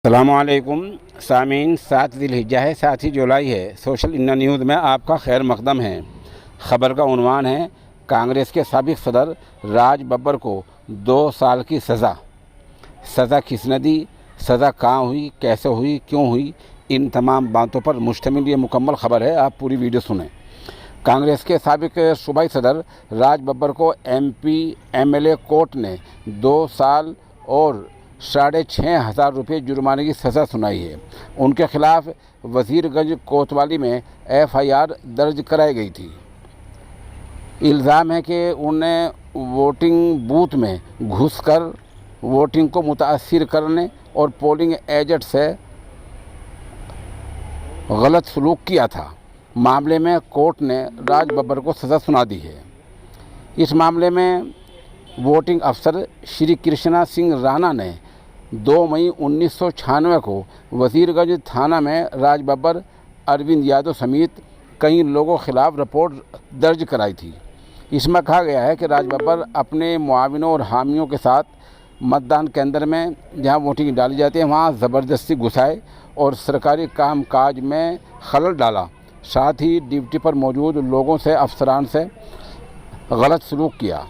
अस्सलामुअलैकुम सामीन। 7 ज़िलहिज्जा है, 7 जुलाई है। सोशल इंडिया न्यूज़ में आपका खैर मकदम है। ख़बर का उन्वान है, कांग्रेस के साबिक़ सदर राज बब्बर को 2 साल की सज़ा किसने दी, सज़ा कहाँ हुई, कैसे हुई, क्यों हुई, इन तमाम बातों पर मुश्तमिल ये मुकम्मल ख़बर है। आप पूरी वीडियो सुनें। कांग्रेस के साबिक़ सूबाई सदर राज बब्बर को MP MLA कोर्ट ने 2 साल और 6,500 रुपये जुर्माने की सज़ा सुनाई है। उनके खिलाफ वज़ीरगंज कोतवाली में FIR दर्ज कराई गई थी। इल्ज़ाम है कि उन्हें वोटिंग बूथ में घुसकर वोटिंग को मुतासिर करने और पोलिंग एजेंट से गलत सलूक किया था। मामले में कोर्ट ने राज बब्बर को सज़ा सुना दी है। इस मामले में वोटिंग अफसर श्री कृष्णा सिंह राणा ने 2 मई 1996 को वज़ीरगंज थाना में राज बब्बर, अरविंद यादव समेत कई लोगों के खिलाफ रिपोर्ट दर्ज कराई थी। इसमें कहा गया है कि राज बब्बर अपने मुआविनों और हामियों के साथ मतदान केंद्र में जहां वोटिंग डाली जाती है वहां ज़बरदस्ती घुसाए और सरकारी काम काज में खलल डाला। साथ ही ड्यूटी पर मौजूद लोगों से, अफसरान से गलत सलूक किया।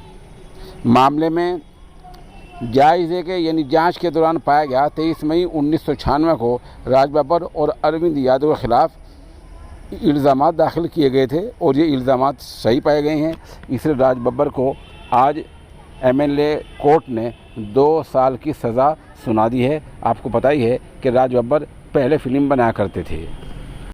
मामले में जायज़ है कि यानी जांच के दौरान पाया गया 23 मई 1996 को राज बब्बर और अरविंद यादव के खिलाफ इल्ज़ामात दाखिल किए गए थे और ये इल्ज़ामात सही पाए गए हैं। इसलिए राज बब्बर को आज MLA कोर्ट ने 2 साल की सज़ा सुना दी है। आपको पता ही है कि राज बब्बर पहले फ़िल्म बनाया करते थे।